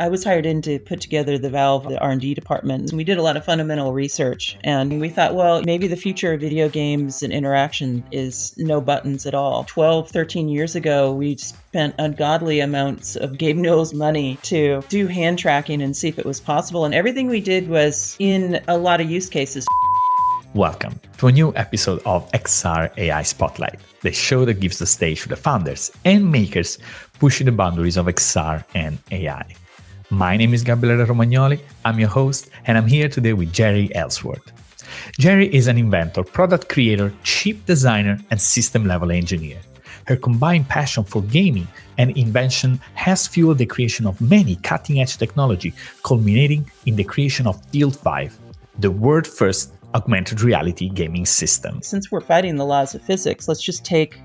I was hired in to put together the Valve the R&D department. And we did a lot of fundamental research. And we thought, well, maybe the future of video games and interaction is no buttons at all. 12, 13 years ago, we spent ungodly amounts of Gabe Newell's money to do hand tracking and see if it was possible. And everything we did was in a lot of use cases. Welcome to a new episode of XR AI Spotlight, the show that gives the stage to the founders and makers pushing the boundaries of XR and AI. My name is Gabriele Romagnoli, I'm your host, and I'm here today with Jeri Ellsworth. Jeri is an inventor, product creator, chip designer, and system-level engineer. Her combined passion for gaming and invention has fueled the creation of many cutting-edge technology, culminating in the creation of Teal 5, the world's first augmented reality gaming system. Since we're fighting the laws of physics, let's just take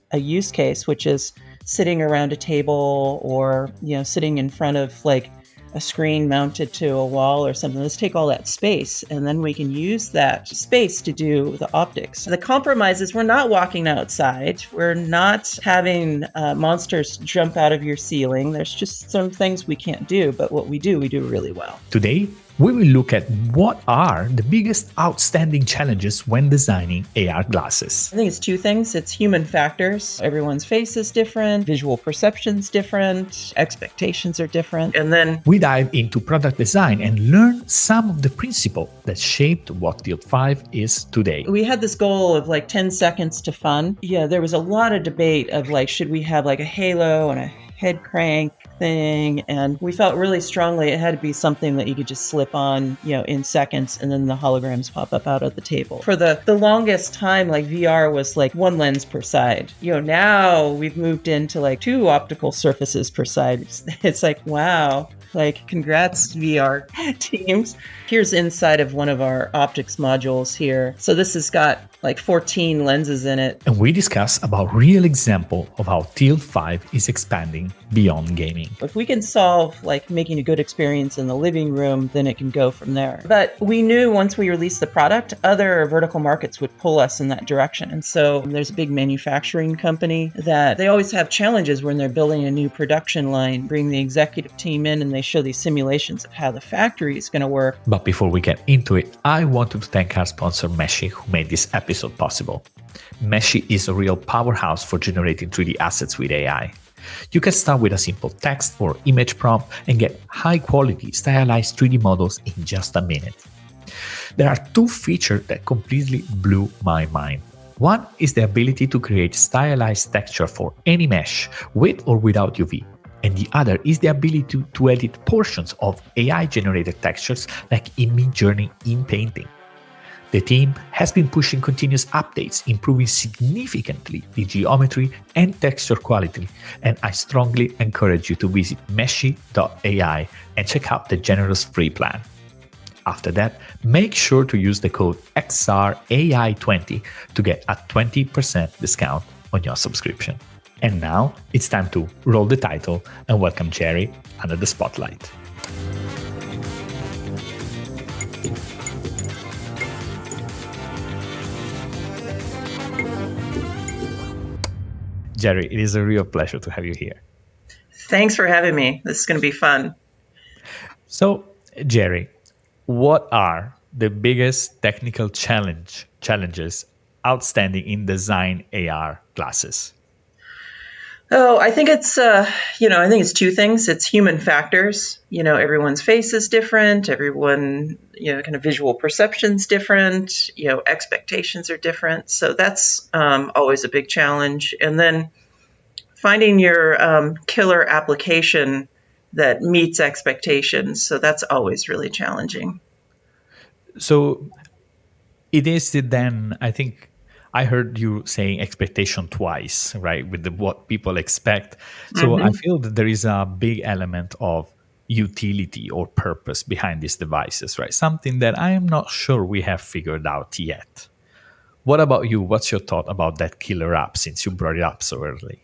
a use case, which is sitting around a table or, sitting in front of like a screen mounted to a wall or something. Let's take all that space and then we can use that space to do the optics. The compromise is we're not walking outside. We're not having monsters jump out of your ceiling. There's just some things we can't do, but what we do really well. Today, we will look at what are the biggest outstanding challenges when designing AR glasses. I think it's two things. It's human factors. Everyone's face is different, visual perception's different, expectations are different. And then we dive into product design and learn some of the principles that shaped what Teal 5 is today. We had this goal of like 10 seconds to fun. Yeah, there was a lot of debate of like, should we have like a halo and a head crank thing, and we felt really strongly it had to be something that you could just slip on, in seconds, and then the holograms pop up out of the table. For the longest time, like VR was like one lens per side. Now we've moved into like two optical surfaces per side. It's like, wow. Like, congrats, VR teams. Here's inside of one of our optics modules here. So this has got like 14 lenses in it. And we discuss about real example of how Teal 5 is expanding beyond gaming. If we can solve like making a good experience in the living room, then it can go from there. But we knew once we released the product, other vertical markets would pull us in that direction. And so there's a big manufacturing company that they always have challenges when they're building a new production line, bring the executive team in and they show these simulations of how the factory is going to work. But before we get into it, I wanted to thank our sponsor Meshy, who made this episode possible. Meshy is a real powerhouse for generating 3D assets with AI. You can start with a simple text or image prompt and get high-quality, stylized 3D models in just a minute. There are two features that completely blew my mind. One is the ability to create stylized texture for any mesh, with or without UV. And the other is the ability to edit portions of AI-generated textures like in Midjourney in Painting. The team has been pushing continuous updates, improving significantly the geometry and texture quality, and I strongly encourage you to visit meshy.ai and check out the generous free plan. After that, make sure to use the code XRAI20 to get a 20% discount on your subscription. And now it's time to roll the title and welcome Jeri under the spotlight. Jeri, it is a real pleasure to have you here. Thanks for having me. This is going to be fun. So, Jeri, what are the biggest technical challenges outstanding in design AR glasses? Oh, I think it's, two things. It's human factors. Everyone's face is different. Everyone, kind of visual perception's different. Expectations are different. So that's always a big challenge. And then finding your killer application that meets expectations. So that's always really challenging. So it is then, I think, I heard you saying expectation twice, right? With what people expect. So I feel that there is a big element of utility or purpose behind these devices, right? Something that I am not sure we have figured out yet. What about you? What's your thought about that killer app since you brought it up so early?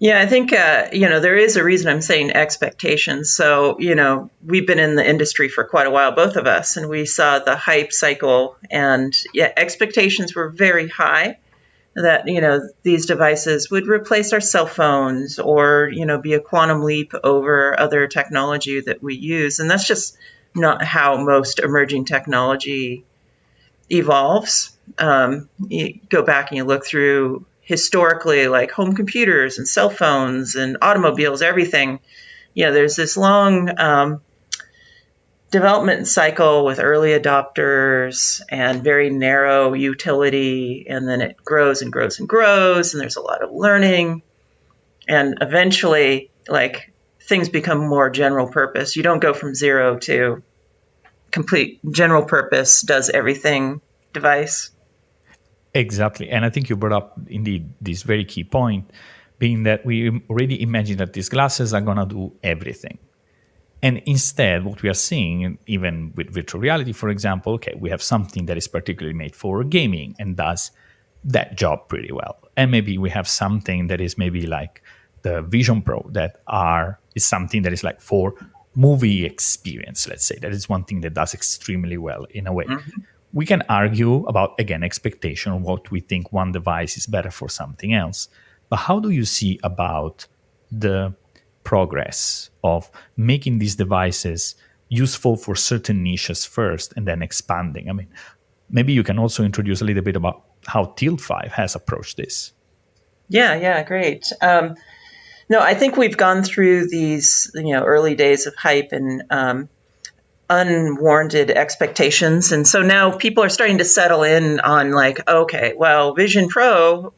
Yeah, I think, there is a reason I'm saying expectations. So, we've been in the industry for quite a while, both of us, and we saw the hype cycle and expectations were very high. that, these devices would replace our cell phones or, be a quantum leap over other technology that we use. And that's just not how most emerging technology evolves. You go back and you look through historically, like home computers and cell phones and automobiles, everything. There's this long development cycle with early adopters and very narrow utility, and then it grows and grows and grows, and there's a lot of learning, and eventually, like, things become more general purpose. You don't go from zero to complete general purpose, does everything device. Exactly. And I think you brought up indeed this very key point, being that we already imagine that these glasses are going to do everything. And instead, what we are seeing, even with virtual reality, for example, okay, we have something that is particularly made for gaming and does that job pretty well. And maybe we have something that is maybe like the Vision Pro is something that is like for movie experience, let's say. That is one thing that does extremely well in a way. Mm-hmm. We can argue about, again, expectation of what we think one device is better for something else. But how do you see about the progress of making these devices useful for certain niches first and then expanding? I mean, maybe you can also introduce a little bit about how Teal 5 has approached this. Yeah, great. No, I think we've gone through these, early days of hype and unwarranted expectations. And so now people are starting to settle in on like, okay, well, Vision Pro,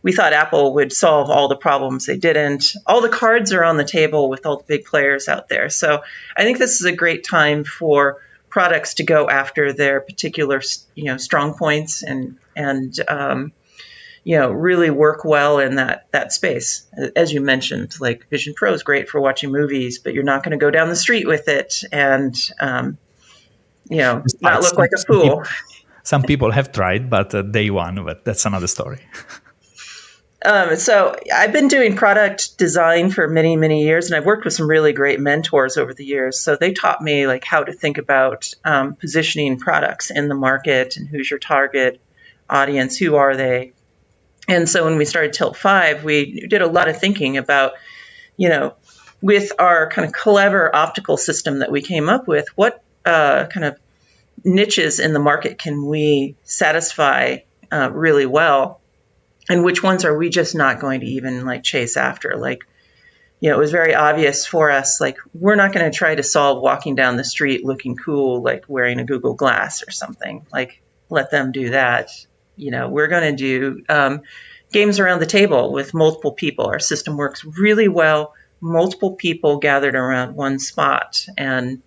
we thought Apple would solve all the problems. They didn't. All the cards are on the table with all the big players out there. So I think this is a great time for products to go after their particular, strong points and really work well in that space. As you mentioned, like Vision Pro is great for watching movies, but you're not going to go down the street with it and, not look like a fool. Some people have tried, but day one, but that's another story. So I've been doing product design for many, many years, and I've worked with some really great mentors over the years. So they taught me like how to think about positioning products in the market and who's your target audience, who are they. And so when we started Tilt 5, we did a lot of thinking about, with our kind of clever optical system that we came up with, what kind of niches in the market can we satisfy really well? And which ones are we just not going to even like chase after? Like, it was very obvious for us, like, we're not going to try to solve walking down the street looking cool, like wearing a Google Glass or something. Like, let them do that. We're going to do games around the table with multiple people. Our system works really well, multiple people gathered around one spot. And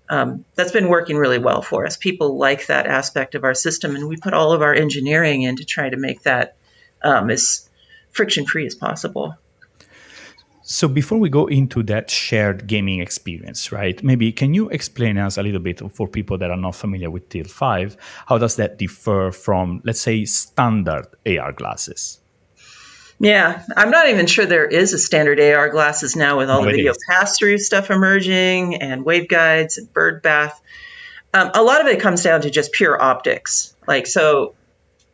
that's been working really well for us. People like that aspect of our system, and we put all of our engineering in to try to make that as friction-free as possible. So before we go into that shared gaming experience, right, maybe can you explain us a little bit for people that are not familiar with Teal 5, how does that differ from, let's say, standard AR glasses? Yeah, I'm not even sure there is a standard AR glasses now with all the video pass-through stuff emerging and waveguides and bird bath. A lot of it comes down to just pure optics. Like, so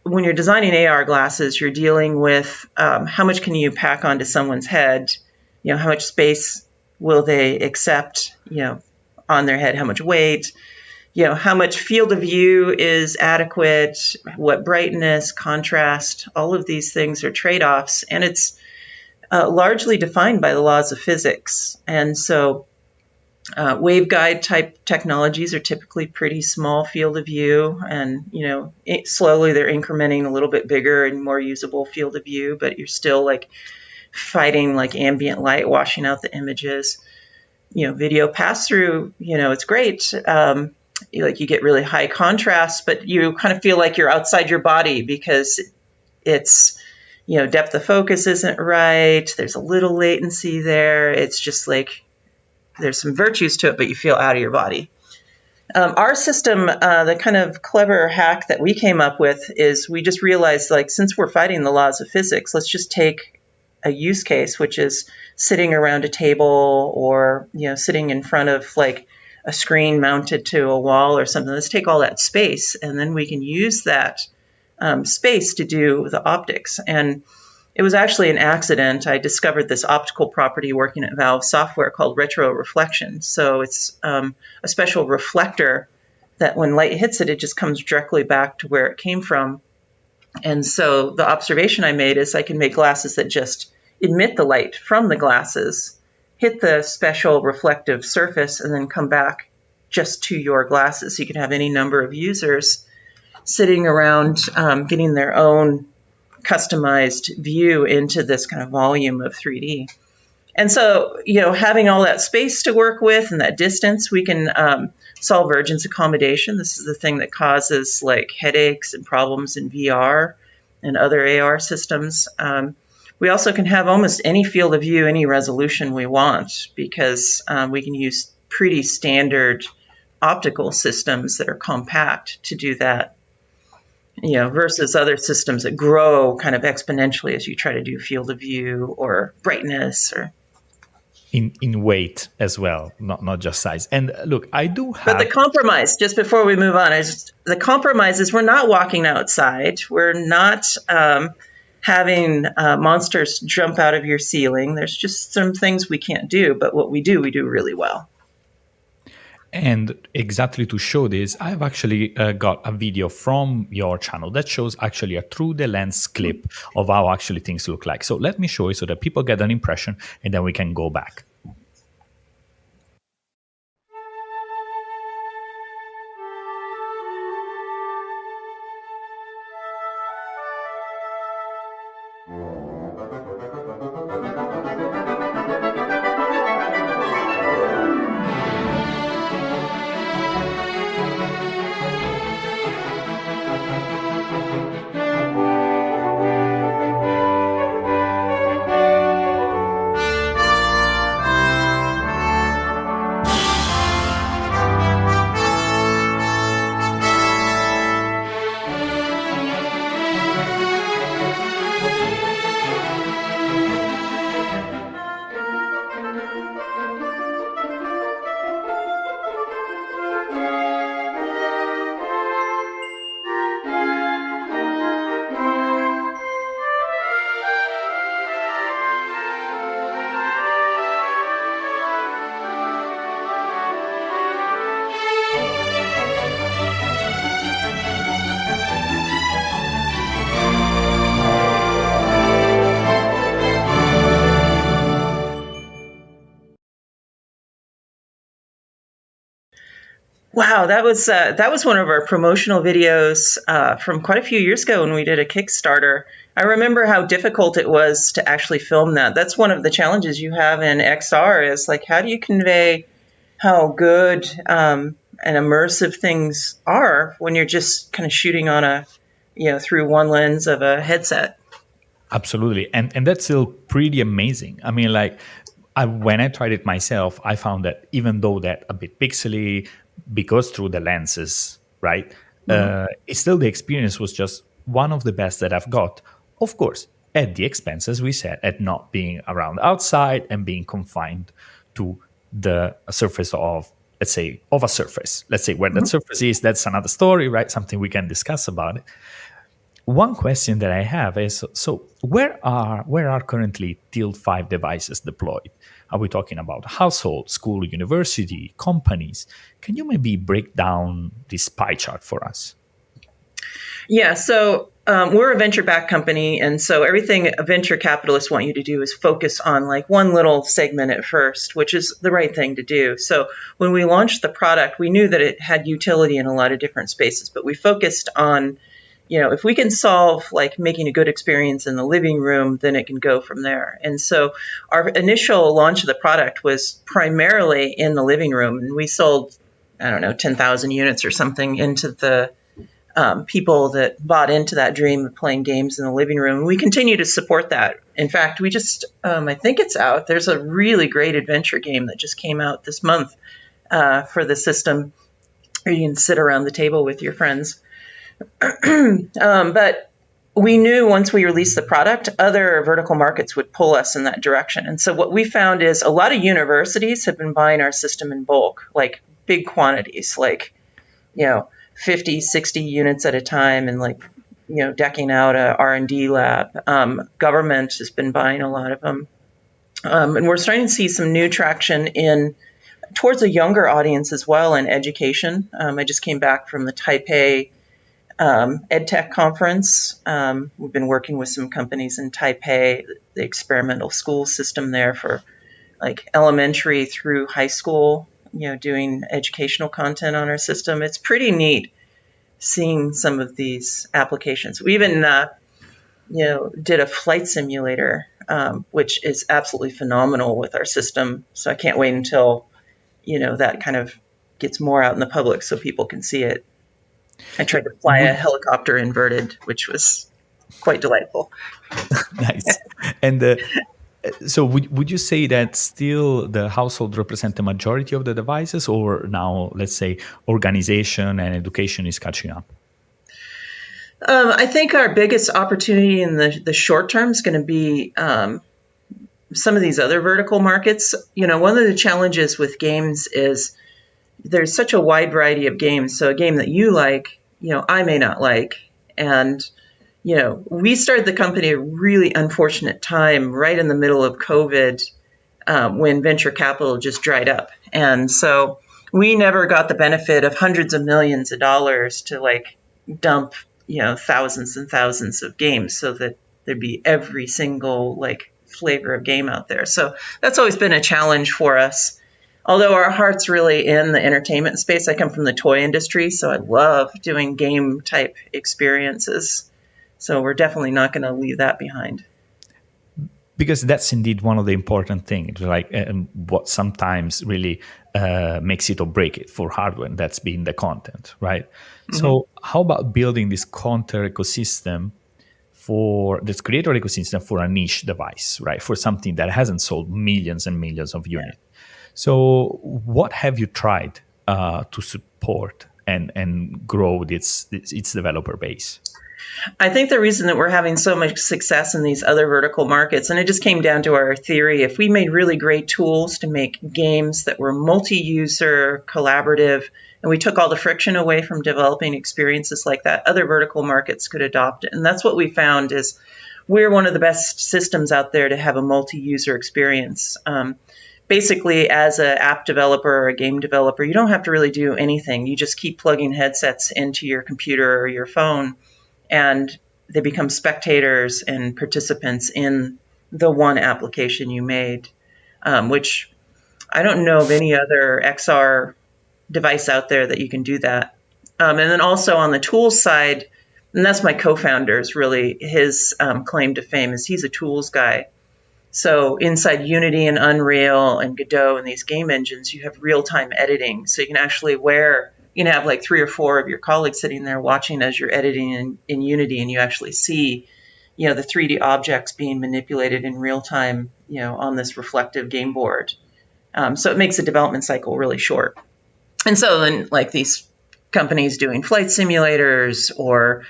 when you're designing AR glasses, you're dealing with how much can you pack onto someone's head, how much space will they accept, on their head, how much weight, how much field of view is adequate, what brightness, contrast, all of these things are trade-offs. And it's largely defined by the laws of physics. And so waveguide type technologies are typically pretty small field of view, and slowly they're incrementing a little bit bigger and more usable field of view, but you're still like fighting like ambient light washing out the images. Video pass through, it's great. You get really high contrast, but you kind of feel like you're outside your body because it's depth of focus isn't right. There's a little latency there. It's just like there's some virtues to it, but you feel out of your body. Our system, the kind of clever hack that we came up with is we just realized, like, since we're fighting the laws of physics, let's just take a use case, which is sitting around a table or, sitting in front of like a screen mounted to a wall or something. Let's take all that space, and then we can use that space to do the optics. And it was actually an accident. I discovered this optical property working at Valve software called retroreflection. So it's a special reflector that when light hits it, it just comes directly back to where it came from. And so the observation I made is I can make glasses that just emit the light from the glasses, hit the special reflective surface, and then come back just to your glasses. So you can have any number of users sitting around getting their own customized view into this kind of volume of 3D. And so, having all that space to work with and that distance, we can solve vergence accommodation. This is the thing that causes like headaches and problems in VR and other AR systems. We also can have almost any field of view, any resolution we want, because we can use pretty standard optical systems that are compact to do that. Versus other systems that grow kind of exponentially as you try to do field of view or brightness or in weight as well, not just size. And look, I do have. But the compromise, just before we move on, the compromise is we're not walking outside. We're not having monsters jump out of your ceiling. There's just some things we can't do, but what we do really well. And exactly to show this, I've actually got a video from your channel that shows actually a through the lens clip of how actually things look like. So let me show you so that people get an impression, and then we can go back. Wow, that was one of our promotional videos from quite a few years ago when we did a Kickstarter. I remember how difficult it was to actually film that. That's one of the challenges you have in XR is like, how do you convey how good and immersive things are when you're just kind of shooting on through one lens of a headset? Absolutely. And that's still pretty amazing. I mean, when I tried it myself, I found that even though that a bit pixely, because through the lenses, right? It's still the experience was just one of the best that I've got. Of course, at the expense, as we said, at not being around outside and being confined to the surface of, let's say, of a surface. Let's say where that surface is, that's another story, right? Something we can discuss about it. One question that I have is, so where are currently Tilt 5 devices deployed? Are we talking about household, school, university, companies? Can you maybe break down this pie chart for us? Yeah, so we're a venture-backed company, and so everything venture capitalists want you to do is focus on like one little segment at first, which is the right thing to do. So when we launched the product, we knew that it had utility in a lot of different spaces, but we focused on if we can solve like making a good experience in the living room, then it can go from there. And so our initial launch of the product was primarily in the living room. And we sold, 10,000 units or something into the people that bought into that dream of playing games in the living room. And we continue to support that. In fact, we just, I think it's out. There's a really great adventure game that just came out this month for the system where you can sit around the table with your friends. But we knew once we released the product, other vertical markets would pull us in that direction. And so what we found is a lot of universities have been buying our system in bulk, like big quantities, like, 50, 60 units at a time and like decking out a R&D lab. Government has been buying a lot of them. And we're starting to see some new traction towards a younger audience as well in education. I just came back from the Taipei EdTech conference. We've been working with some companies in Taipei, the experimental school system there for like elementary through high school, doing educational content on our system. It's pretty neat seeing some of these applications. We even, did a flight simulator, which is absolutely phenomenal with our system. So I can't wait until, that kind of gets more out in the public so people can see it. I tried to fly a helicopter inverted, which was quite delightful. Nice. And so would you say that still the household represent the majority of the devices, or now, let's say, organization and education is catching up? I think our biggest opportunity in the short term is going to be some of these other vertical markets. One of the challenges with games is there's such a wide variety of games. So a game that you like, I may not like. And, we started the company at a really unfortunate time right in the middle of COVID when venture capital just dried up. And so we never got the benefit of hundreds of millions of dollars to dump, thousands and thousands of games so that there'd be every single flavor of game out there. So that's always been a challenge for us. Although our heart's really in the entertainment space. I come from the toy industry, so I love doing game type experiences. So we're definitely not going to leave that behind. Because that's indeed one of the important things, what sometimes really makes it or break it for hardware, and that's being the content, right? Mm-hmm. So how about building this content ecosystem for this creator ecosystem for a niche device, right? For something that hasn't sold millions and millions of units. Yeah. So what have you tried to support and grow its developer base? I think the reason that we're having so much success in these other vertical markets, and it just came down to our theory, if we made really great tools to make games that were multi-user, collaborative, and we took all the friction away from developing experiences like that, other vertical markets could adopt it. And that's what we found is we're one of the best systems out there to have a multi-user experience. Basically, as an app developer or a game developer, you don't have to really do anything. You just keep plugging headsets into your computer or your phone, and they become spectators and participants in the one application you made, which I don't know of any other XR device out there that you can do that. And then also on the tools side, and that's my co-founder's really, his claim to fame is he's a tools guy. So inside Unity and Unreal and Godot and these game engines, you have real-time editing. So you can actually have 3 or 4 of your colleagues sitting there watching as you're editing in Unity, and you actually see, the 3D objects being manipulated in real time, on this reflective game board. So it makes the development cycle really short. And so then these companies doing flight simulators, or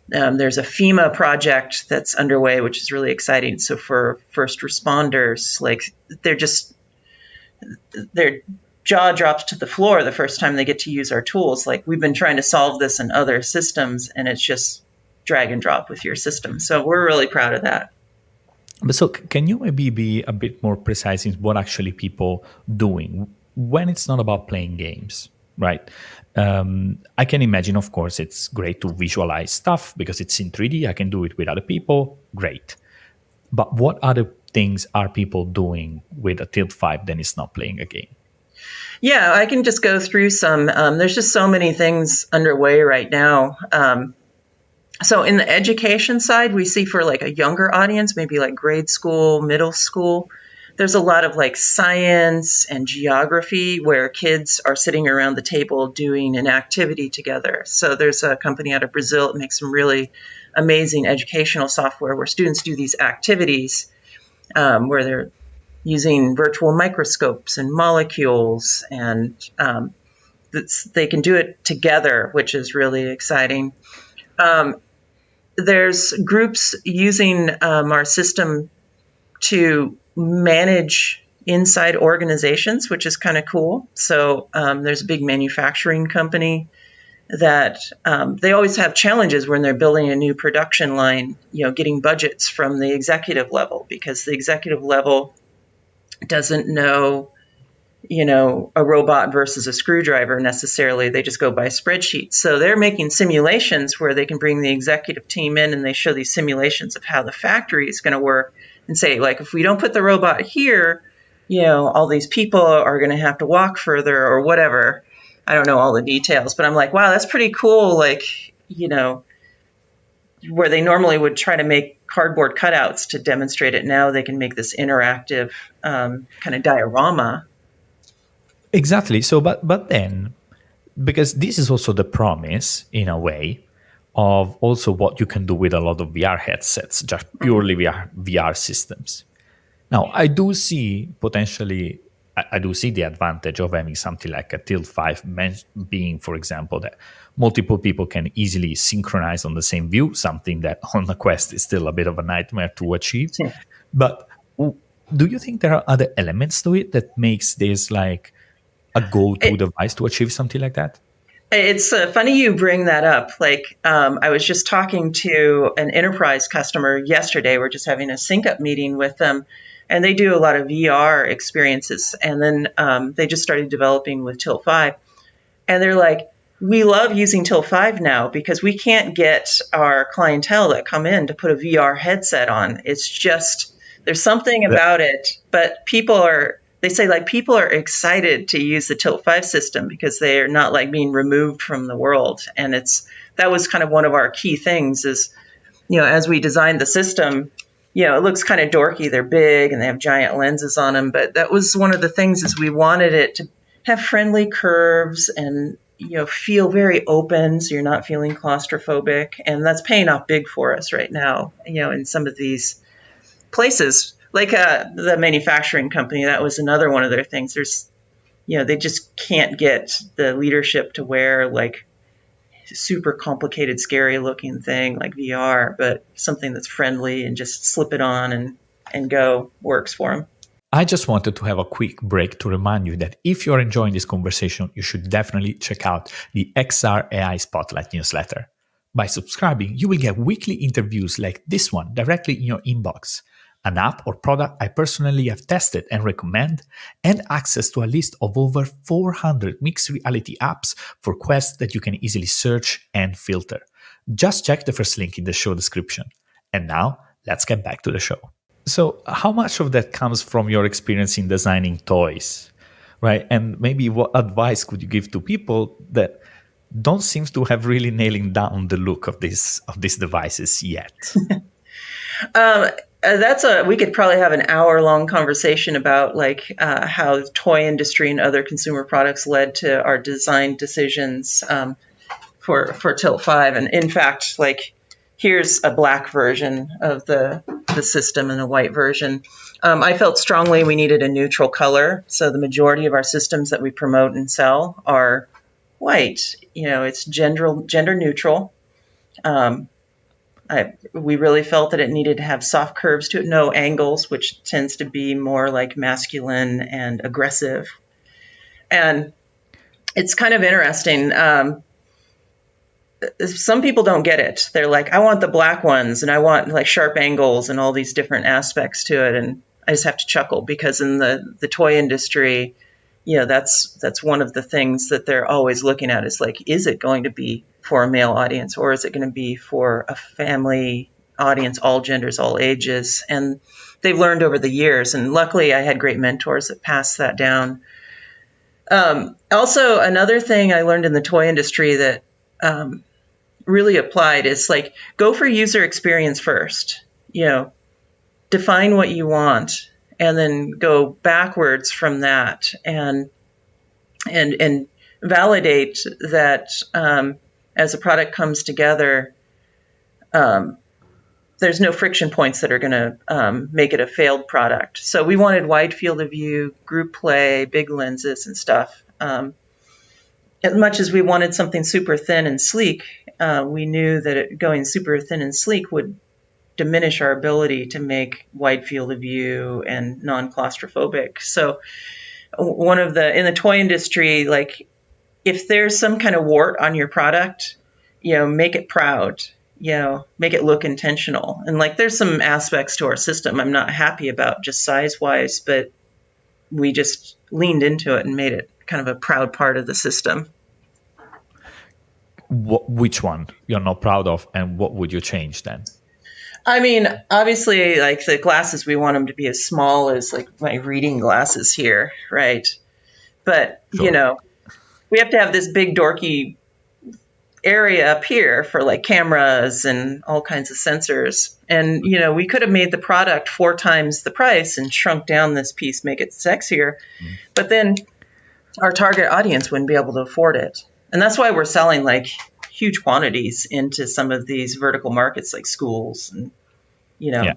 there's a FEMA project that's underway, which is really exciting. So for first responders, their jaw drops to the floor the first time they get to use our tools. We've been trying to solve this in other systems, and it's just drag and drop with your system. So we're really proud of that. But so can you maybe be a bit more precise in what actually people doing when it's not about playing games, right? I can imagine, of course, it's great to visualize stuff because it's in 3D. I can do it with other people. Great. But what other things are people doing with a Tilt 5 than is not playing a game? Yeah, I can just go through some. There's just so many things underway right now. So in the education side, we see for a younger audience, maybe grade school, middle school, there's a lot of science and geography where kids are sitting around the table doing an activity together. So there's a company out of Brazil that makes some really amazing educational software where students do these activities where they're using virtual microscopes and molecules, and they can do it together, which is really exciting. There's groups using our system to manage inside organizations, which is kind of cool. So there's a big manufacturing company that they always have challenges when they're building a new production line, getting budgets from the executive level, because the executive level doesn't know, a robot versus a screwdriver necessarily. They just go by spreadsheets. So they're making simulations where they can bring the executive team in and they show these simulations of how the factory is going to work and say, like, if we don't put the robot here, all these people are going to have to walk further or whatever. I don't know all the details, but I'm like, wow, that's pretty cool. Like, where they normally would try to make cardboard cutouts to demonstrate it, now they can make this interactive kind of diorama. Exactly. So, but then, because this is also the promise, in a way, of also what you can do with a lot of VR headsets, just purely VR systems. Now, I do see potentially, I do see the advantage of having something like a Tilt 5 being, for example, that multiple people can easily synchronize on the same view, something that on the Quest is still a bit of a nightmare to achieve. Yeah. But do you think there are other elements to it that makes this like a go-to device to achieve something like that? It's funny you bring that up. Like, I was just talking to an enterprise customer yesterday. We're just having a sync-up meeting with them, and they do a lot of VR experiences. And then they just started developing with Tilt 5. And they're like, we love using Tilt 5 now because we can't get our clientele that come in to put a VR headset on. It's just, there's something about it. But they say, like, people are excited to use the Tilt 5 system because they are not like being removed from the world. And that was kind of one of our key things is, as we designed the system, it looks kind of dorky. They're big and they have giant lenses on them. But that was one of the things is we wanted it to have friendly curves and, feel very open. So you're not feeling claustrophobic. And that's paying off big for us right now, in some of these places. Like the manufacturing company, that was another one of their things. There's, they just can't get the leadership to wear like super complicated, scary looking thing like VR, but something that's friendly and just slip it on and go works for them. I just wanted to have a quick break to remind you that if you're enjoying this conversation, you should definitely check out the XR AI Spotlight newsletter. By subscribing, you will get weekly interviews like this one directly in your inbox, an app or product I personally have tested and recommend, and access to a list of over 400 mixed reality apps for Quest that you can easily search and filter. Just check the first link in the show description. And now, let's get back to the show. So how much of that comes from your experience in designing toys, right? And maybe what advice could you give to people that don't seem to have really nailing down the look of these devices yet? We could probably have an hour-long conversation about like how the toy industry and other consumer products led to our design decisions for Tilt 5. And in fact, like, here's a black version of the system and a white version. I felt strongly we needed a neutral color. So the majority of our systems that we promote and sell are white. It's gender neutral. We really felt that it needed to have soft curves to it, no angles, which tends to be more like masculine and aggressive. And it's kind of interesting. Some people don't get it. They're like, I want the black ones and I want like sharp angles and all these different aspects to it. And I just have to chuckle because in the toy industry, that's one of the things that they're always looking at is like, is it going to be for a male audience or is it going to be for a family audience, all genders, all ages? And they've learned over the years. And luckily I had great mentors that passed that down. Also, another thing I learned in the toy industry that really applied is like, go for user experience first, define what you want and then go backwards from that and validate that as a product comes together, there's no friction points that are going to make it a failed product. So we wanted wide field of view, group play, big lenses and stuff. As much as we wanted something super thin and sleek, we knew that going super thin and sleek would diminish our ability to make wide field of view and non-claustrophobic. So in the toy industry, like if there's some kind of wart on your product, make it proud, make it look intentional. And like, there's some aspects to our system I'm not happy about just size wise, but we just leaned into it and made it kind of a proud part of the system. Which one you're not proud of, and what would you change then? I mean, obviously, like the glasses, we want them to be as small as like my reading glasses here, right? But, Sure. we have to have this big dorky area up here for like cameras and all kinds of sensors. And, we could have made the product 4 times the price and shrunk down this piece, make it sexier. But then our target audience wouldn't be able to afford it. And that's why we're selling like huge quantities into some of these vertical markets like schools. And, Yeah.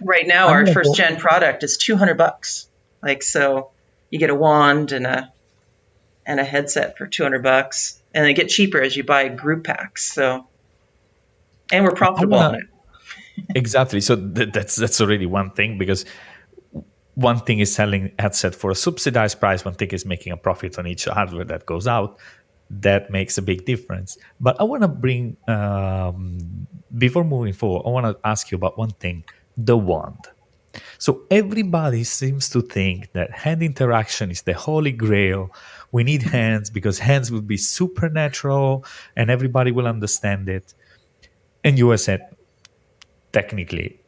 right now our first gen product is $200. Like, so you get a wand and a headset for $200, and they get cheaper as you buy group packs. So, and we're profitable on it. Exactly. So that's already one thing, because one thing is selling headset for a subsidized price. One thing is making a profit on each hardware that goes out. That makes a big difference. But I want to bring, before moving forward, I want to ask you about one thing: the wand. So everybody seems to think that hand interaction is the holy grail. We need hands because hands will be supernatural and everybody will understand it. And you said, technically,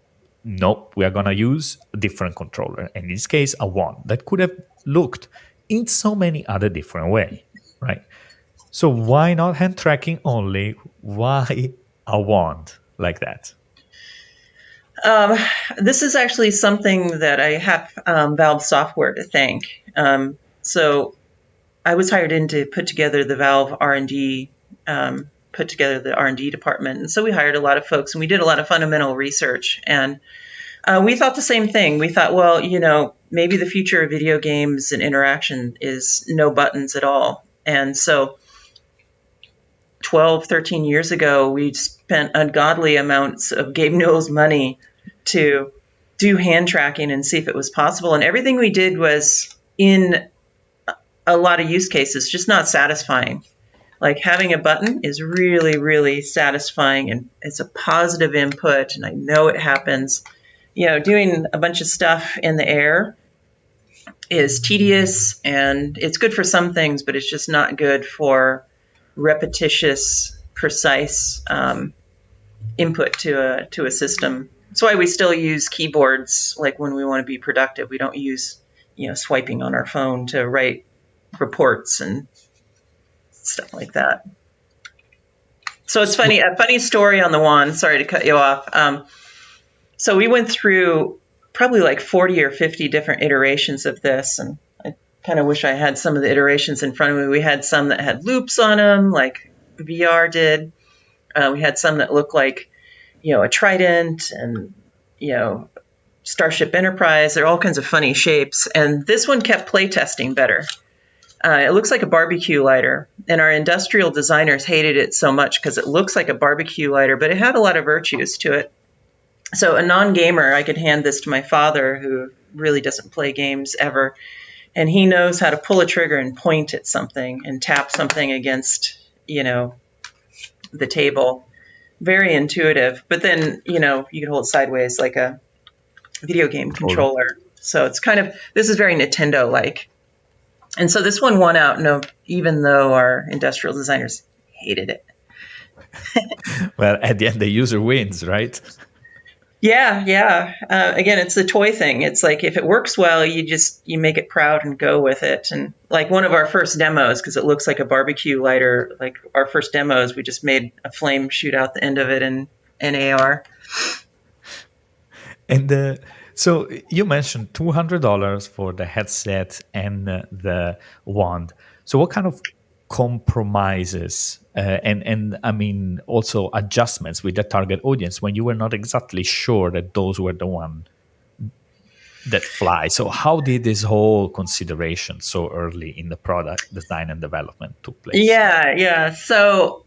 nope, we are going to use a different controller. In this case, a wand that could have looked in so many other different ways, right? So why not hand tracking only? Why a wand like that? This is actually something that I have Valve software to thank. So I was hired in to put together the Valve R&D, put together the R&D department. And so we hired a lot of folks and we did a lot of fundamental research. And we thought the same thing. We thought, well, maybe the future of video games and interaction is no buttons at all. And so 12, 13 years ago, we spent ungodly amounts of Gabe Newell's money to do hand tracking and see if it was possible. And everything we did was, in a lot of use cases, just not satisfying. Like, having a button is really, really satisfying, and it's a positive input, and I know it happens. Doing a bunch of stuff in the air is tedious, and it's good for some things, but it's just not good for repetitious, precise input to a system. That's why we still use keyboards, like when we want to be productive. We don't use, swiping on our phone to write reports and stuff like that. So it's funny, a funny story on the wand. Sorry to cut you off. So we went through probably like 40 or 50 different iterations of this, and I kind of wish I had some of the iterations in front of me. We had some that had loops on them, like VR did. We had some that looked like, a trident and, Starship Enterprise. There are all kinds of funny shapes. And this one kept playtesting better. It looks like a barbecue lighter. And our industrial designers hated it so much because it looks like a barbecue lighter, but it had a lot of virtues to it. So a non-gamer, I could hand this to my father, who really doesn't play games ever. And he knows how to pull a trigger and point at something and tap something against, the table. Very intuitive. But then, you can hold it sideways like a video game controller. So it's this is very Nintendo-like. And so this one won out, even though our industrial designers hated it. Well, at the end, the user wins, right? Yeah. Again, it's the toy thing. It's like, if it works well, you make it proud and go with it. And like one of our first demos, because it looks like a barbecue lighter, like our first demos, we just made a flame shoot out the end of it in AR. And so you mentioned $200 for the headset and the wand. So what kind of compromises and I mean also adjustments with the target audience when you were not exactly sure that those were the one that fly? So how did this whole consideration so early in the product design and development took place? Yeah. So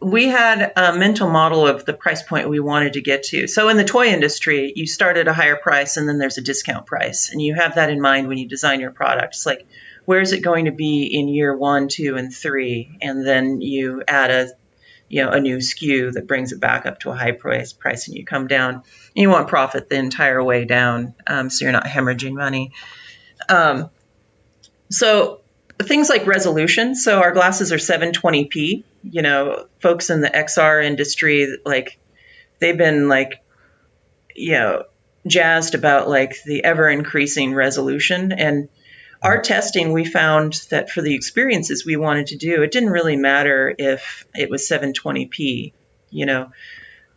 we had a mental model of the price point we wanted to get to. So in the toy industry, you start at a higher price and then there's a discount price. And you have that in mind when you design your product. It's like, where's it going to be in year 1, 2, and 3, and then you add a new SKU that brings it back up to a high price, and you come down. And you want profit the entire way down, so you're not hemorrhaging money. So things like resolution. So our glasses are 720p. Folks in the XR industry, like they've been like, jazzed about like the ever increasing resolution. And our testing, we found that for the experiences we wanted to do, it didn't really matter if it was 720p.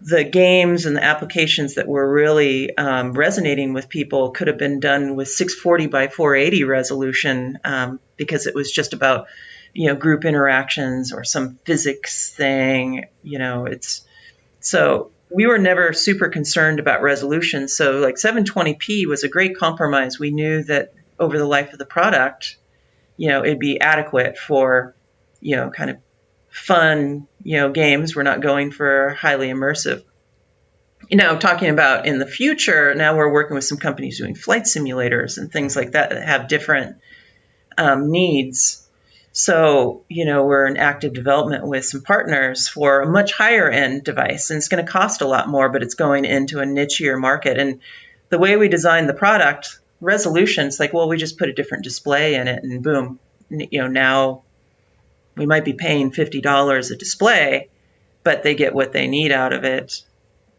The games and the applications that were really resonating with people could have been done with 640 by 480 resolution, because it was just about, group interactions or some physics thing. So we were never super concerned about resolution. So like 720p was a great compromise. We knew that over the life of the product, it'd be adequate for, kind of fun, games. We're not going for highly immersive. Talking about in the future, now we're working with some companies doing flight simulators and things like that have different needs. So, we're in active development with some partners for a much higher end device, and it's going to cost a lot more, but it's going into a nichier market. And the way we designed the product, resolution, it's like, well, we just put a different display in it, and boom, now we might be paying $50 a display, but they get what they need out of it,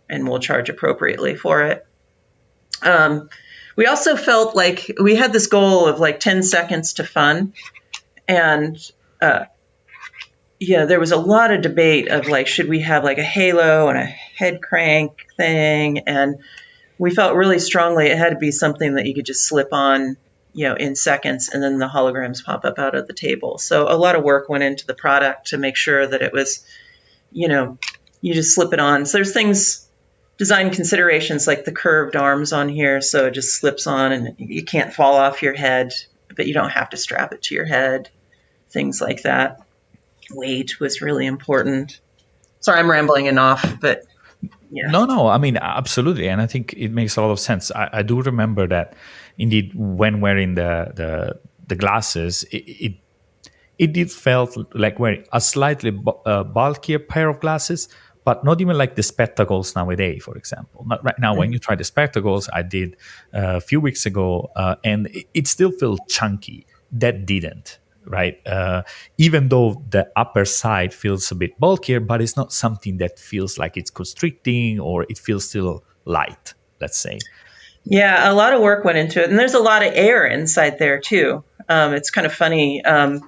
and we'll charge appropriately for it. We also felt like we had this goal of like 10 seconds to fun. And there was a lot of debate of like, should we have like a halo and a head crank thing? And we felt really strongly it had to be something that you could just slip on, in seconds, and then the holograms pop up out of the table. So a lot of work went into the product to make sure that it was, you just slip it on. So there's things, design considerations like the curved arms on here, so it just slips on and you can't fall off your head, but you don't have to strap it to your head. Things like that. Weight was really important. Sorry, I'm rambling enough, but yeah. No, I mean, absolutely. And I think it makes a lot of sense. I do remember that indeed when wearing the glasses, it did felt like wearing a slightly bulkier pair of glasses, but not even like the spectacles nowadays, for example. Not right now, when you try the spectacles, I did a few weeks ago, and it still felt chunky. That didn't. Right. Even though the upper side feels a bit bulkier, but it's not something that feels like it's constricting, or it feels still light, let's say. Yeah, a lot of work went into it. And there's a lot of air inside there, too. It's kind of funny. Even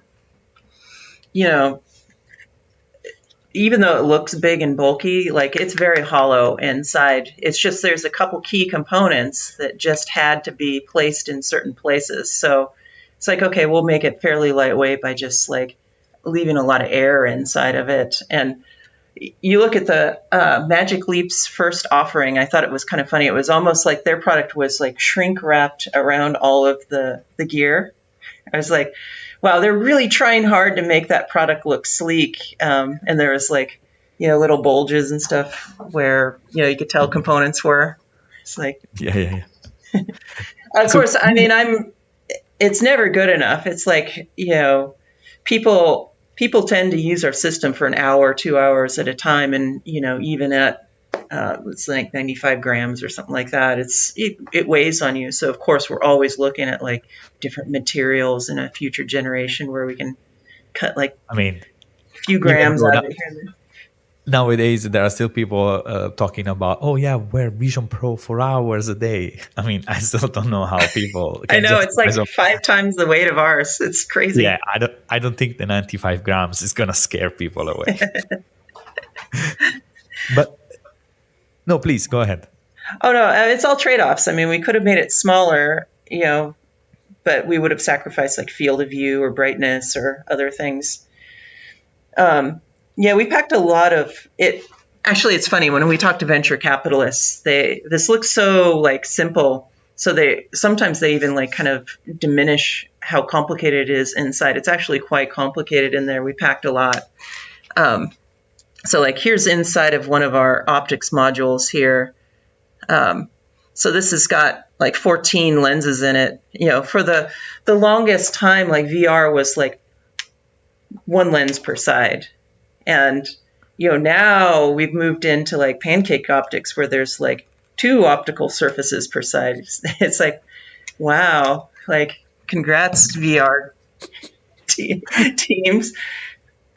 though it looks big and bulky, like it's very hollow inside. It's just there's a couple key components that just had to be placed in certain places. So it's like, okay, we'll make it fairly lightweight by just like leaving a lot of air inside of it. And you look at the Magic Leap's first offering, I thought it was kind of funny. It was almost like their product was like shrink wrapped around all of the gear. I was like, wow, they're really trying hard to make that product look sleek. And there was like, little bulges and stuff where, you could tell components were. It's like, yeah. Of course, I mean, it's never good enough. It's like, people tend to use our system for an hour, 2 hours at a time. And, even at, it's like 95 grams or something like that, it weighs on you. So of course we're always looking at like different materials in a future generation where we can cut like, a few grams out of it here. Nowadays, there are still people talking about, oh yeah, wear Vision Pro for hours a day. I mean, I still don't know how people. I know it's like 5 times the weight of ours. It's crazy. Yeah, I don't think the 95 grams is gonna scare people away. But no, please go ahead. Oh no, it's all trade-offs. I mean, we could have made it smaller, but we would have sacrificed like field of view or brightness or other things. Yeah, we packed a lot of it. Actually, it's funny when we talk to venture capitalists, this looks so like simple. So sometimes they even like kind of diminish how complicated it is inside. It's actually quite complicated in there. We packed a lot. So like here's inside of one of our optics modules here. So this has got like 14 lenses in it. For the longest time, like VR was like one lens per side. And, now we've moved into like pancake optics where there's like two optical surfaces per side. It's like, wow, like congrats VR teams.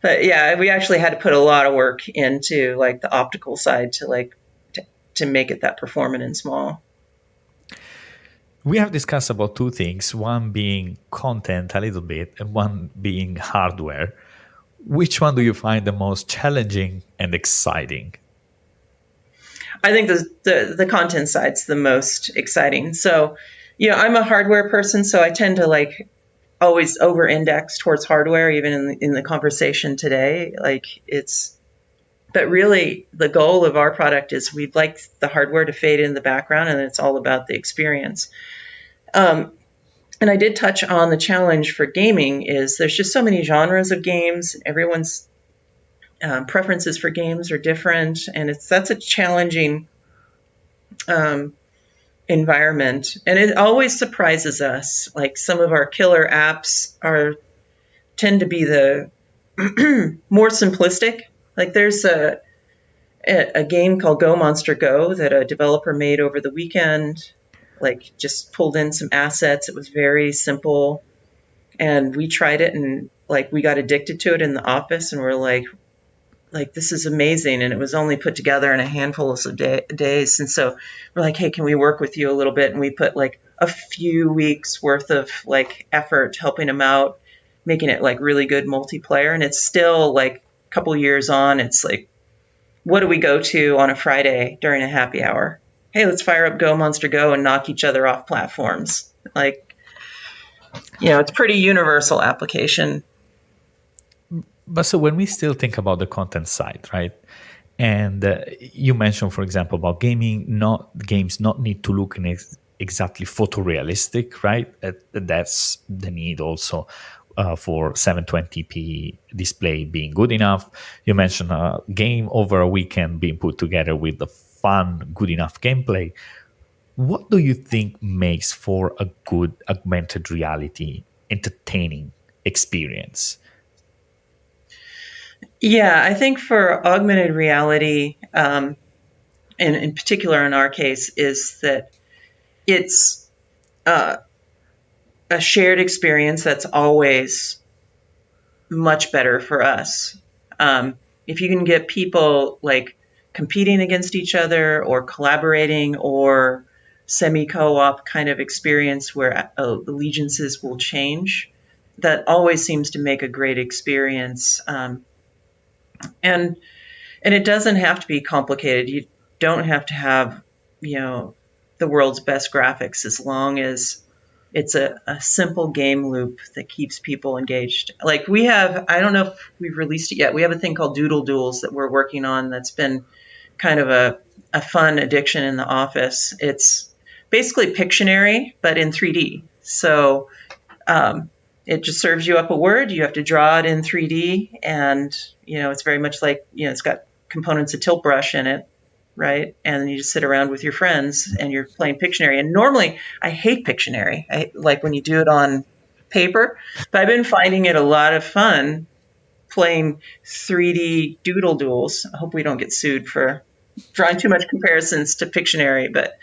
But yeah, we actually had to put a lot of work into like the optical side to make it that performant and small. We have discussed about two things, one being content a little bit and one being hardware. Which one do you find the most challenging and exciting? I think the content side's the most exciting. So, I'm a hardware person, so I tend to like always over index towards hardware, even in the conversation today. But really the goal of our product is we'd like the hardware to fade in the background, and it's all about the experience. And I did touch on the challenge for gaming is there's just so many genres of games. Everyone's preferences for games are different, and that's a challenging environment. And it always surprises us. Like some of our killer apps tend to be the more simplistic. Like there's a game called Go Monster Go that a developer made over the weekend. Like just pulled in some assets. It was very simple, and we tried it, and like we got addicted to it in the office, and we're like this is amazing. And it was only put together in a handful of days. And so we're like, hey, can we work with you a little bit? And we put like a few weeks worth of like effort helping them out, making it like really good multiplayer. And it's still like a couple years on. It's like, what do we go to on a Friday during a happy hour? Hey, let's fire up Go Monster Go and knock each other off platforms. Like, it's pretty universal application. But so when we still think about the content side, right? And you mentioned, for example, about games not need to look exactly photorealistic, right? That's the need also for 720p display being good enough. You mentioned a game over a weekend being put together with the fun, good enough gameplay. What do you think makes for a good augmented reality entertaining experience? Yeah, I think for augmented reality, and in particular in our case, is that it's a shared experience that's always much better for us. If you can get people like competing against each other or collaborating or semi-co-op kind of experience where allegiances will change, that always seems to make a great experience. And it doesn't have to be complicated. You don't have to have, the world's best graphics, as long as it's a simple game loop that keeps people engaged. Like we have, I don't know if we've released it yet. We have a thing called Doodle Duels that we're working on that's been kind of a fun addiction in the office. It's basically Pictionary, but in 3D. So it just serves you up a word. You have to draw it in 3D, and it's very much like it's got components of tilt brush in it, right? And then you just sit around with your friends and you're playing Pictionary. And normally, I hate Pictionary. I like when you do it on paper, but I've been finding it a lot of fun playing 3D Doodle Duels. I hope we don't get sued for drawing too much comparisons to Pictionary, but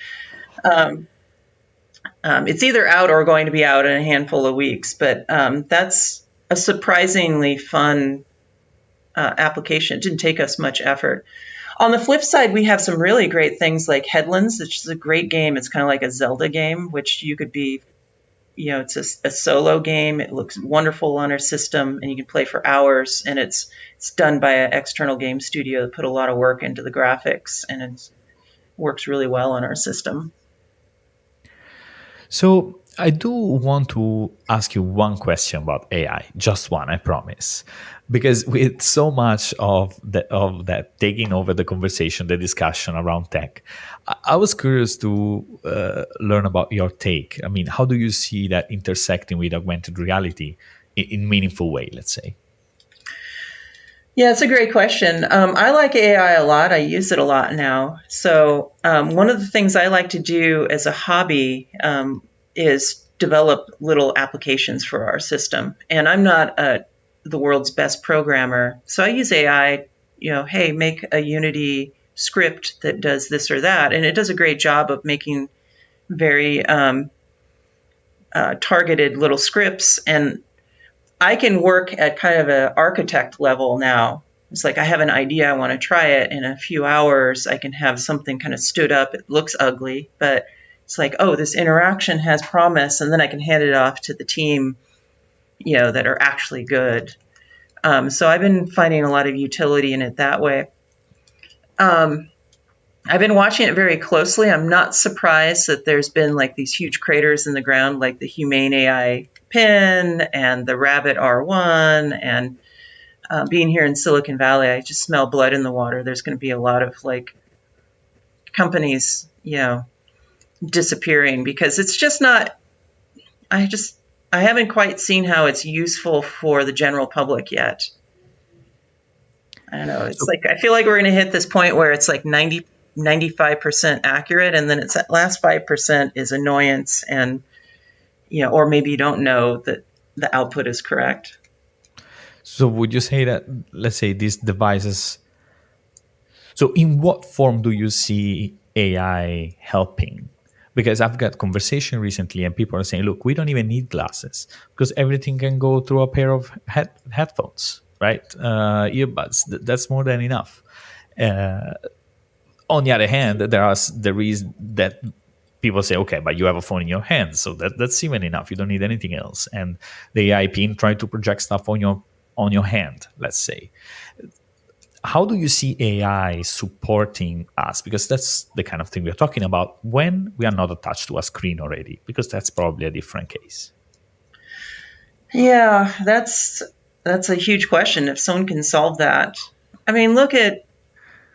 it's either out or going to be out in a handful of weeks. But that's a surprisingly fun application. It didn't take us much effort. On the flip side, we have some really great things like Headlands, which is a great game. It's kind of like a Zelda game, which you could be, it's a solo game. It looks wonderful on our system, and you can play for hours. And it's done by an external game studio that put a lot of work into the graphics, and it works really well on our system. So I do want to ask you one question about AI, just one, I promise, because with so much of that taking over the conversation, the discussion around tech, I was curious to learn about your take. I mean, how do you see that intersecting with augmented reality in meaningful way? Let's say. Yeah, it's a great question. I like AI a lot. I use it a lot now. So, one of the things I like to do as a hobby is develop little applications for our system. And I'm not the world's best programmer. So, I use AI, hey, make a Unity script that does this or that. And it does a great job of making very targeted little scripts. And I can work at kind of an architect level now. It's like I have an idea, I want to try it. In a few hours, I can have something kind of stood up. It looks ugly, but it's like, oh, this interaction has promise, and then I can hand it off to the team, that are actually good. So I've been finding a lot of utility in it that way. Um, I've been watching it very closely. I'm not surprised that there's been like these huge craters in the ground, like the Humane AI pin and the Rabbit R1. And being here in Silicon Valley, I just smell blood in the water. There's going to be a lot of like companies, disappearing because it's just not, I just, I haven't quite seen how it's useful for the general public yet. I don't know. It's So, like, I feel like we're going to hit this point where it's like 95% accurate. And then it's that last 5% is annoyance. And, or maybe you don't know that the output is correct. so would you say that, let's say, these devices, so in what form do you see AI helping? Because I've got conversation recently and people are saying, look, we don't even need glasses because everything can go through a pair of headphones, right? Earbuds, that's more than enough. Uh, on the other hand, there is that people say, okay, but you have a phone in your hand, so that's even enough. You don't need anything else. And the AI pin trying to project stuff on your hand, let's say. How do you see AI supporting us? Because that's the kind of thing we're talking about when we are not attached to a screen already, because that's probably a different case. Yeah, that's a huge question. If someone can solve that, I mean, look at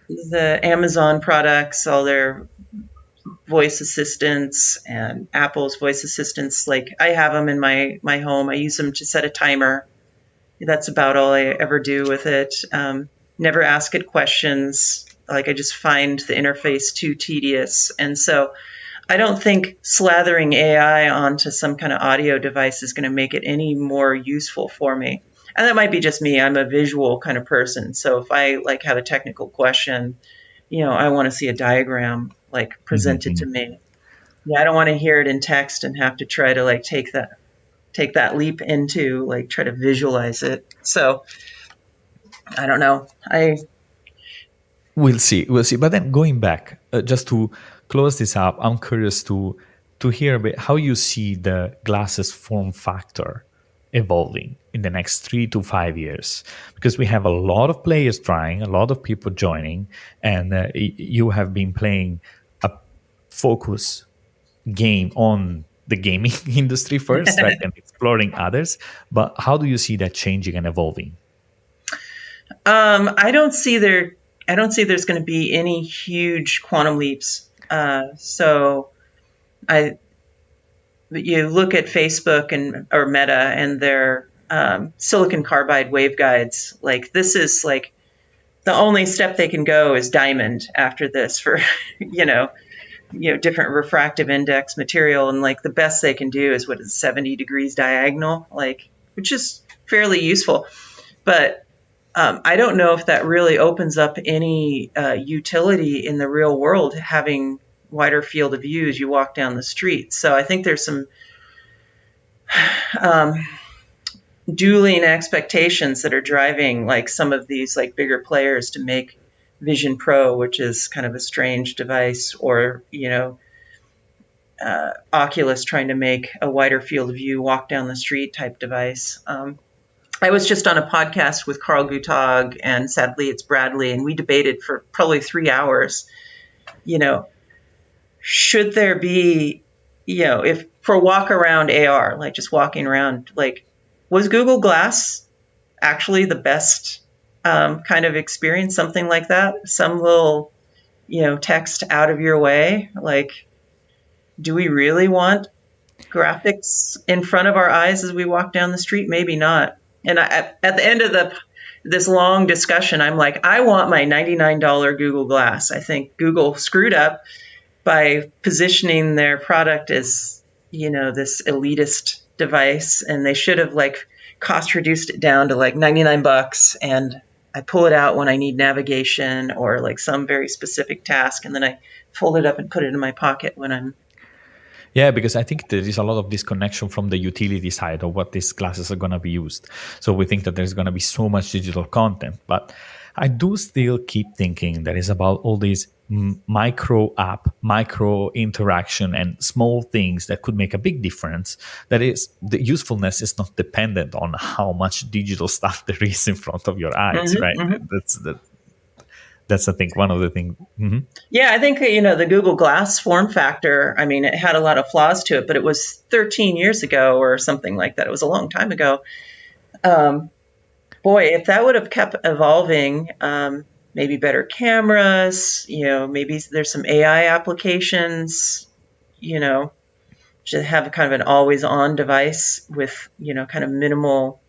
the Amazon products, all their voice assistants and Apple's voice assistants. Like I have them in my home. I use them to set a timer. That's about all I ever do with it. Never ask it questions. Like I just find the interface too tedious, and so I don't think slathering AI onto some kind of audio device is going to make it any more useful for me. And that might be just me. I'm a visual kind of person. So if I like have a technical question, I want to see a diagram like presented to Mhm. me. Yeah, I don't want to hear it in text and have to try to like take that leap into like try to visualize it. So I don't know. We'll see. We'll see. But then going back, just to close this up, I'm curious to hear a bit how you see the glasses form factor evolving in the next 3 to 5 years, because we have a lot of players trying, a lot of people joining, and you have been playing a focus game on the gaming industry first, right, and exploring others. But how do you see that changing and evolving? I don't see there's going to be any huge quantum leaps. So I you look at Facebook and or Meta and their silicon carbide waveguides. Like this is like the only step they can go is diamond after this for different refractive index material, and like the best they can do is what is 70 degrees diagonal, like which is fairly useful. But I don't know if that really opens up any utility in the real world, having wider field of view as you walk down the street. So I think there's some um, dueling expectations that are driving like some of these like bigger players to make Vision Pro, which is kind of a strange device, or Oculus trying to make a wider field of view, walk down the street type device. I was just on a podcast with Carl Guttag and sadly it's Bradley, and we debated for probably 3 hours. You know, should there be, if for walk around AR, like just walking around, like was Google Glass actually the best kind of experience? Something like that, some little, text out of your way. Like, do we really want graphics in front of our eyes as we walk down the street? Maybe not. And at the end of the this long discussion. I'm like, I want my $99 Google Glass. I think Google screwed up by positioning their product as, this elitist device, and they should have like cost reduced it down to like $99, and I pull it out when I need navigation or like some very specific task, and then I fold it up and put it in my pocket when I'm. Yeah, because I think there is a lot of disconnection from the utility side of what these glasses are going to be used. So we think that there's going to be so much digital content, but I do still keep thinking that it's about all these micro app, micro interaction, and small things that could make a big difference. That is, the usefulness is not dependent on how much digital stuff there is in front of your eyes, Mm-hmm, right? mm-hmm. That's I think one of the things. Mm-hmm. Yeah, I think, the Google Glass form factor, I mean, it had a lot of flaws to it, but it was 13 years ago or something like that. It was a long time ago. Boy, if that would have kept evolving, maybe better cameras, maybe there's some AI applications, to have kind of an always on device with, kind of minimal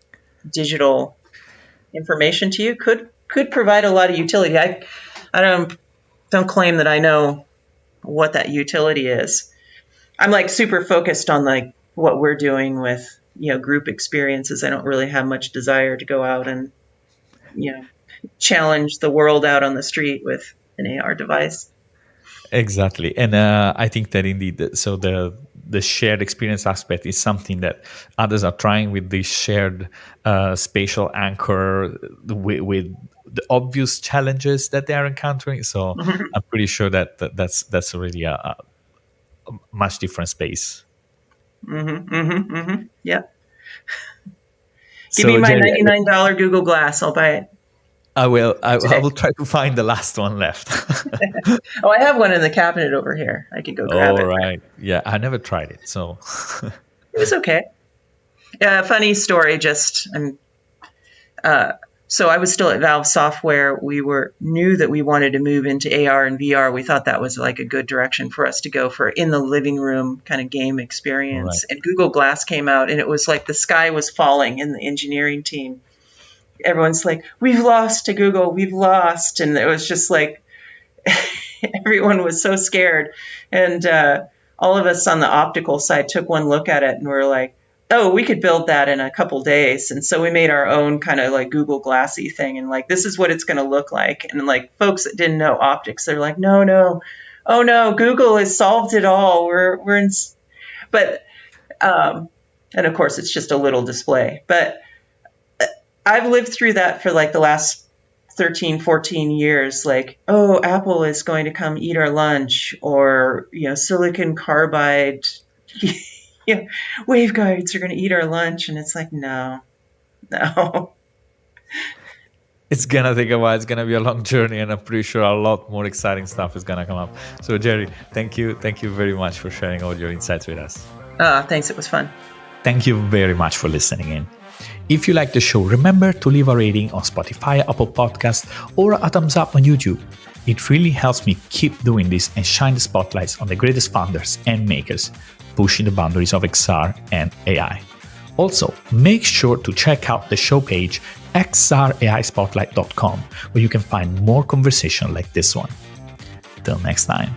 digital information to you could provide a lot of utility. I don't claim that I know what that utility is. I'm like super focused on like what we're doing with, group experiences. I don't really have much desire to go out and, challenge the world out on the street with an AR device. Exactly. And I think that indeed, so the shared experience aspect is something that others are trying with this shared spatial anchor with the obvious challenges that they are encountering. So I'm pretty sure that's really a much different space. Yeah. Give So, me my Jeri, $99 Google Glass. I'll buy it. I will try to find the last one left. Oh, I have one in the cabinet over here. I could go grab it. All right. Yeah, I never tried it, so It was okay. Funny story. So I was still at Valve Software. We knew that we wanted to move into AR and VR. We thought that was like a good direction for us to go for in the living room kind of game experience. Right. And Google Glass came out, and it was like the sky was falling in the engineering team. Everyone's like, we've lost to Google, we've lost. And it was just like, everyone was so scared. And all of us on the optical side took one look at it and we're like, oh, we could build that in a couple days. And so we made our own kind of like Google Glassy thing. And like, this is what it's going to look like. And like folks that didn't know optics, they're like, no, oh no, Google has solved it all. We're in, but, and of course it's just a little display, but I've lived through that for like the last 13, 14 years. Like, oh, Apple is going to come eat our lunch, or, silicon carbide, waveguides are going to eat our lunch. And it's like, no. It's going to take a while. It's going to be a long journey, and I'm pretty sure a lot more exciting stuff is going to come up. So, Jeri, thank you. Thank you very much for sharing all your insights with us. Thanks. It was fun. Thank you very much for listening in. If you like the show, remember to leave a rating on Spotify, Apple Podcasts, or a thumbs up on YouTube. It really helps me keep doing this and shine the spotlights on the greatest founders and makers, pushing the boundaries of XR and AI. Also, make sure to check out the show page xraispotlight.com, where you can find more conversation like this one. Till next time.